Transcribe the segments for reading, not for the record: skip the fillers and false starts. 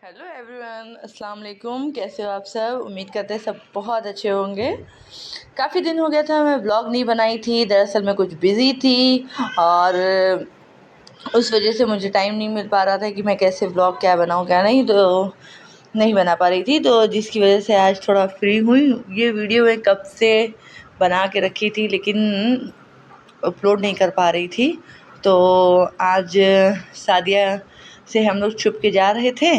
Hello everyone, अस्सलाम वालेकुम। कैसे हो आप सब? उम्मीद करते हैं सब बहुत अच्छे होंगे। काफ़ी दिन हो गया था मैं व्लॉग नहीं बनाई थी। दरअसल मैं कुछ बिज़ी थी और उस वजह से मुझे टाइम नहीं मिल पा रहा था कि मैं कैसे व्लॉग क्या बनाऊँ क्या नहीं, तो नहीं बना पा रही थी। तो जिसकी वजह से आज थोड़ा फ्री हुई। ये वीडियो मैं कब से बना के रखी थी लेकिन अपलोड नहीं कर पा रही थी। तो आज सादिया से हम लोग छुप के जा रहे थे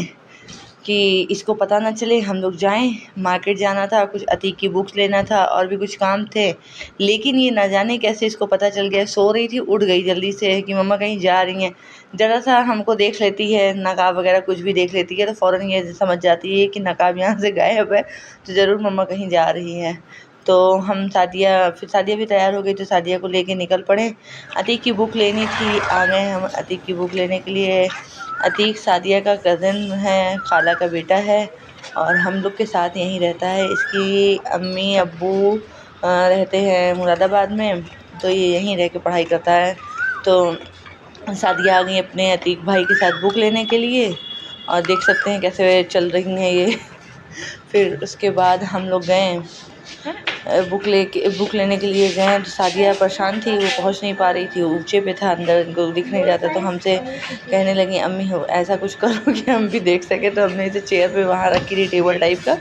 कि इसको पता ना चले। हम लोग जाएं, मार्केट जाना था, कुछ अतीक की बुक्स लेना था और भी कुछ काम थे। लेकिन ये ना जाने कैसे इसको पता चल गया। सो रही थी, उठ गई जल्दी से कि मम्मा कहीं जा रही हैं। ज़रा सा हमको देख लेती है, नकाब वगैरह कुछ भी देख लेती है तो फ़ौरन ये समझ जाती है कि नकाब यहाँ से गायब है, तो ज़रूर मम्मा कहीं जा रही हैं। तो हम सादिया भी तैयार हो गई तो सादिया को लेके निकल पड़े। अतीक की बुक लेनी थी, आ गए हम अतीक की बुक लेने के लिए। अतीक सादिया का कज़न है, खाला का बेटा है और हम लोग के साथ यहीं रहता है। इसकी अम्मी अब्बू रहते हैं मुरादाबाद में, तो ये यहीं रह के पढ़ाई करता है। तो सादिया आ गई अपने अतीक भाई के साथ बुक लेने के लिए और देख सकते हैं कैसे चल रही हैं ये। फिर उसके बाद हम लोग गए बुक लेने के लिए गए तो सादिया परेशान थी, वो पहुंच नहीं पा रही थी, वो ऊंचे पे था, अंदर इनको दिख नहीं रहा था। तो हमसे कहने लगी अम्मी हो ऐसा कुछ करो कि हम भी देख सके। तो हमने इसे चेयर पे वहाँ रखी थी, टेबल टाइप का,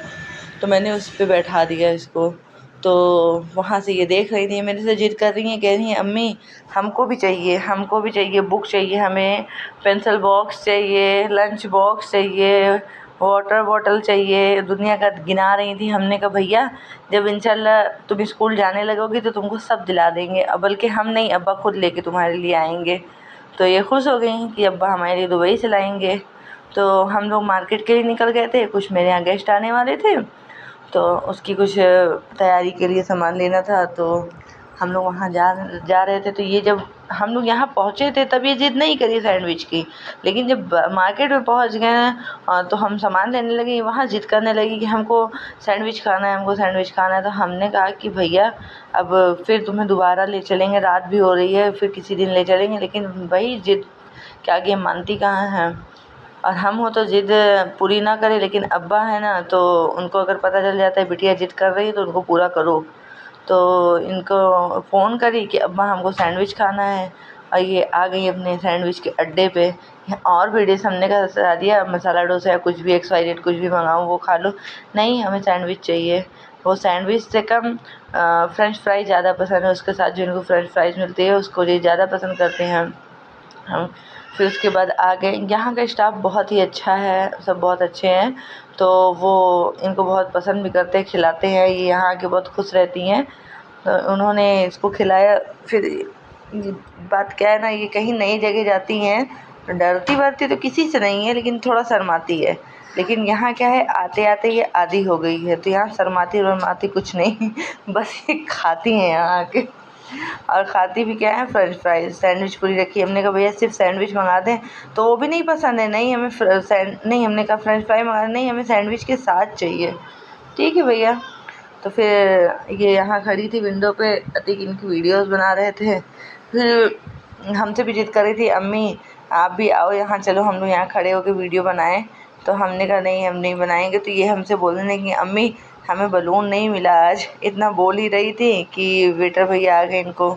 तो मैंने उस पर बैठा दिया इसको। तो वहाँ से ये देख रही थी, मेरे से जिद कर रही हैं, कह रही हैं अम्मी हमको भी चाहिए, हमको भी चाहिए, बुक चाहिए, हमें पेंसिल बॉक्स चाहिए, लंच बॉक्स चाहिए, वाटर बॉटल चाहिए, दुनिया का गिना रही थी। हमने कहा भैया जब इंशाल्लाह तुम स्कूल जाने लगोगी तो तुमको सब दिला देंगे, अब बल्कि हम नहीं, अब्बा खुद लेके तुम्हारे लिए आएंगे। तो ये खुश हो गई कि अब्बा हमारे लिए दुबई से लाएंगे। तो हम लोग मार्केट के लिए निकल गए थे, कुछ मेरे यहाँ गेस्ट आने वाले थे तो उसकी कुछ तैयारी के लिए सामान लेना था। तो हम लोग वहाँ जा रहे थे। तो ये जब हम लोग यहाँ पहुँचे थे तब ये ज़िद नहीं करी सैंडविच की, लेकिन जब मार्केट में पहुँच गए तो हम सामान लेने लगे, वहाँ ज़िद करने लगी कि हमको सैंडविच खाना है, हमको सैंडविच खाना है। तो हमने कहा कि भैया अब फिर तुम्हें दोबारा ले चलेंगे, रात भी हो रही है, फिर किसी दिन ले चलेंगे। लेकिन भाई ज़िद के आगे मानती कहाँ हैं। और हम हो तो ज़िद पूरी ना करें, लेकिन अब्बा है ना, तो उनको अगर पता चल जाता है बिटिया ज़िद कर रही है तो उनको पूरा करो। तो इनको फ़ोन करी कि अब्बा हमको सैंडविच खाना है और ये आ गई अपने सैंडविच के अड्डे पे। और भी डिश हमने कहा सादिया मसाला डोसा या कुछ भी एक्स वाई जेड कुछ भी मंगाऊँ वो खा लो, नहीं हमें सैंडविच चाहिए। वो सैंडविच से कम फ्रेंच फ्राई ज़्यादा पसंद है, उसके साथ जो इनको फ्रेंच फ्राइज मिलती है उसको ये ज़्यादा पसंद करते हैं हम। फिर उसके बाद आ गए, यहाँ का स्टाफ बहुत ही अच्छा है, सब बहुत अच्छे हैं, तो वो इनको बहुत पसंद भी करते हैं, खिलाते हैं, ये यहाँ आके बहुत खुश रहती हैं। तो उन्होंने इसको खिलाया। फिर ये बात क्या है ना, ये कहीं नई जगह जाती हैं तो डरती वरती तो किसी से नहीं है, लेकिन थोड़ा शर्माती है। लेकिन यहाँ क्या है, आते आते ये आदी हो गई है, तो यहाँ शर्माती वर्माती कुछ नहीं बस ये खाती हैं यहाँ आके। और खाती भी क्या है, फ्रेंच फ्राइज। सैंडविच पूरी रखी, हमने कहा भैया सिर्फ सैंडविच मंगा दें, तो वो भी नहीं पसंद है, नहीं हमें नहीं, हमने कहा फ्रेंच फ्राई मंगा दें, नहीं हमें सैंडविच के साथ चाहिए। ठीक है भैया। तो फिर ये यहाँ खड़ी थी विंडो पे, अतीक इनकी वीडियोस बना रहे थे। फिर हमसे भी जिद कर रही थी अम्मी आप भी आओ यहाँ, चलो हम लोग यहाँ खड़े होकर वीडियो बनाएं। तो हमने कहा नहीं हम नहीं बनाएंगे। तो ये हमसे बोलने लगी अम्मी हमें बलून नहीं मिला आज, इतना बोल ही रही थी कि वेटर भैया आ गए इनको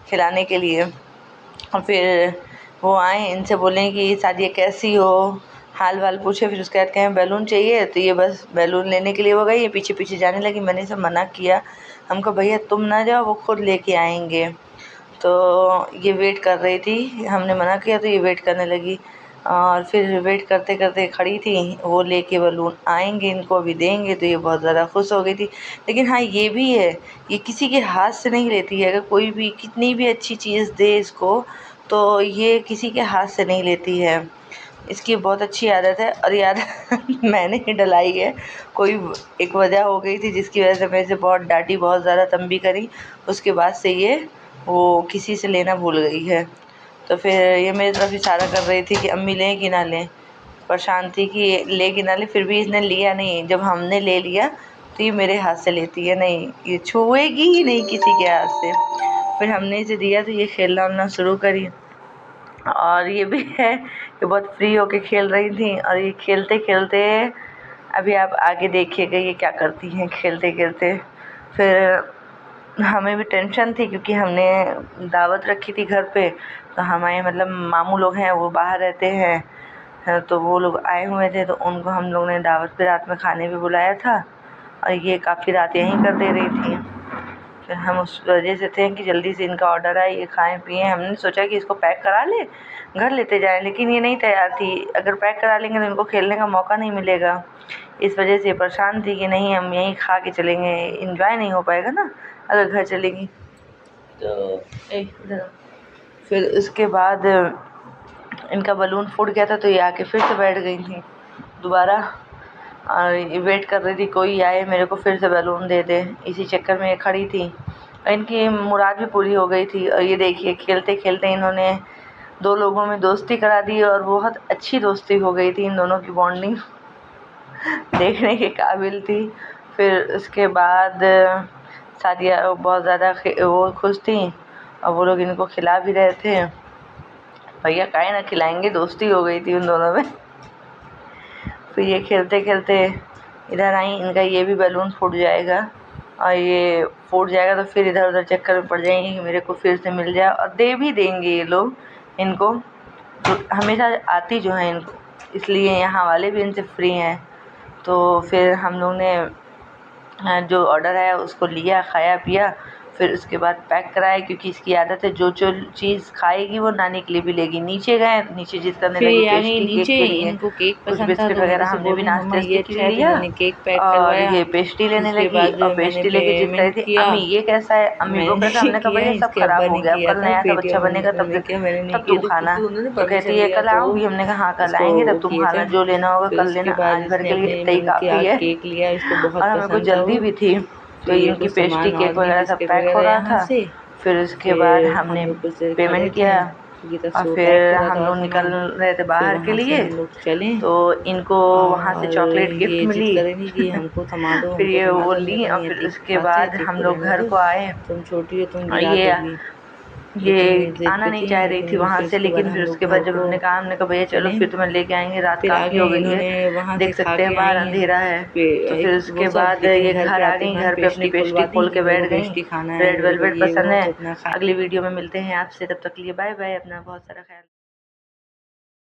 खिलाने के लिए। और फिर वो आए, इनसे बोले कि सादिया कैसी हो, हाल वाल पूछे। फिर उसके बाद कहें बैलून चाहिए, तो ये बस बैलून लेने के लिए वो गई, ये पीछे पीछे जाने लगी। मैंने सब मना किया, हमको भैया तुम ना जाओ, वो खुद लेके आएंगे। तो ये वेट कर रही थी, हमने मना किया तो ये वेट करने लगी। और फिर वेट करते करते खड़ी थी, वो लेके बलून आएंगे, इनको अभी देंगे। तो ये बहुत ज़्यादा खुश हो गई थी। लेकिन हाँ ये भी है, ये किसी के हाथ से नहीं लेती है। अगर कोई भी कितनी भी अच्छी चीज़ दे इसको, तो ये किसी के हाथ से नहीं लेती है। इसकी बहुत अच्छी आदत है, और ये आदत मैंने ही डलाई है। कोई एक वजह हो गई थी जिसकी वजह से मैं इसे बहुत डांटी, बहुत ज़्यादा तंबी करी। उसके बाद से ये वो किसी से लेना भूल गई है। तो फिर ये मेरी तरफ इशारा कर रही थी कि अम्मी लें कि ना लें, परेशान थी कि ले कि ना ले। फिर भी इसने लिया नहीं। जब हमने ले लिया तो ये मेरे हाथ से लेती है, नहीं ये छुएगी ही नहीं किसी के हाथ से। फिर हमने इसे दिया तो ये खेलना उलना शुरू करी। और ये भी है कि बहुत फ्री होके खेल रही थी। और ये खेलते खेलते अभी आप आगे देखिएगा ये क्या करती हैं खेलते खेलते। फिर हमें भी टेंशन थी क्योंकि हमने दावत रखी थी घर पे, तो हमारे मतलब मामू लोग हैं वो बाहर रहते हैं, तो वो लोग आए हुए थे, तो उनको हम लोग ने दावत पे रात में खाने भी बुलाया था। और ये काफ़ी रात यहीं कर दे रही थी। फिर हम उस वजह से थे कि जल्दी से इनका ऑर्डर आए, ये खाएं पिएं। हमने सोचा कि इसको पैक करा ले, घर लेते जाएं, लेकिन ये नहीं तैयार थी। अगर पैक करा लेंगे तो इनको खेलने का मौका नहीं मिलेगा। इस वजह से परेशान थी कि नहीं हम यहीं खा के चलेंगे, इंजॉय नहीं हो पाएगा ना अगर घर चलेंगी तो। फिर उसके बाद इनका बलून फूट गया था, तो ये आके फिर से बैठ गई थी दोबारा, और ये वेट कर रही थी कोई आए मेरे को फिर से बैलून दे दे। इसी चक्कर में ये खड़ी थी और इनकी मुराद भी पूरी हो गई थी। और ये देखिए खेलते खेलते इन्होंने 2 लोगों में दोस्ती करा दी और बहुत अच्छी दोस्ती हो गई थी। इन दोनों की बॉन्डिंग देखने के काबिल थी। फिर उसके बाद सादिया बहुत ज़्यादा वो खुश थी और वो लोग इनको खिला भी रहे थे। भैया काहे ना खिलाएंगे, दोस्ती हो गई थी उन दोनों में। फिर ये खेलते खेलते इधर आई, इनका ये भी बैलून फूट जाएगा और ये फूट जाएगा तो फिर इधर उधर चक्कर में पड़ जाएंगे कि मेरे को फिर से मिल जाए। और दे भी देंगे ये लोग इनको, तो हमेशा आती जो है इनको, इसलिए यहाँ वाले भी इनसे फ्री हैं। तो फिर हम लोग ने जो ऑर्डर आया उसको लिया, खाया पिया, फिर उसके बाद पैक कराया क्योंकि इसकी आदत है जो चीज़ खाएगी वो नानी के लिए भी लेगी। नीचे गए, नीचे जिद करने फिर लगी यानी पेस्ट्री केक नीचे के लिए, इनको केक कुछ पसंद था बिस्किट तो मेरे वगैरह से हमने बोल भी रही मम्मा नाश्ते ये के अच्छा लिए है, तो लिया। मैंने केक पैक और करवाया। ये पेस्ट्री लेने उसके लगी बाद और मैंने पेस्ट्री लेके जिद कर रही पेमेंट थी किया। अम्मी ये कैसा है, अम्मी वो मैंने कैसा। हमने कहा किया, भैया सब इसके खराब अब्बा हो ने गया, किया कल था, नया सब बेटी अच्छा और बनेगा अंकल ने तब किया, मैंने नहीं तब किया। तुम तो खाना। क्योंकि उन्होंने तो कहती परमिशन है लिया कल तो आऊँगी। हमने कहा हाँ कल इसको आएंगे, वो तब तुम किए थे। खाना, जो लेना होगा फिर कल उसके लेना, बाद आज भर इसने के लिए अपनी इतना ही मन की काफ़ी आग है। केक लिया, इसको और बहुत हमें कुछ पसंद था जल्दी वो। भी थी, तो फिर ये इनकी कुछ पेस्ट्री सामान केक और ली वगैरह सब बिस्किट पैक हो वगैरह रहा यहाँ था। से। फिर उसके बाद फिर हम हमने लोग कुछ देर खड़े पेमेंट थे किया क्योंकि तब और से वो पैक फिर हो रहा था हम और लोग निकल सामान। रहे थे फिर बाहर के वहाँ से लिए। हम लोग चले तो इनको वहाँ से और चॉकलेट गिफ्ट ये जिद मिली। कर रही थी कि हमको थमा दो, फिर हमको ये थमा वो दो। हमने ली कहा और नहीं, फिर अतीक की उसके बात है, बाद अतीक हम को लोग रहने घर दो, को आए। तुम छोटी हो, तुम और गिरा दोगी। ये लेकिन ये जिद आना पे नहीं थी। चाह रही थी लेकिन वहाँ फिर से, उसके बाद लेकिन हम फिर उसके लोग घर बाद जब को हमने कहा भैया चलो चले। फिर तुम्हें लेके आएंगे, रात फिर काफ़ी आगे हो गई है, इन्होंने वहाँ से देख खा सकते के हैं बाहर आई। अंधेरा है। फिर तो फिर एक वो उसके सब, बाद लेकिन ये घर घर पे आ आते गई, हैं घर पे अपनी पेस्ट्री पेस्ट्री खुलवाती खोल हैं कि के मेरे बैठ को गई। पेस्ट्री खाना है, रेड मेरे को वेलवेट ये पसंद वो, है। तो अपना खा। अगली वीडियो में मिलते हैं आपसे, तब तक के लिए बाय बाय, अपना बहुत सारा ख्याल।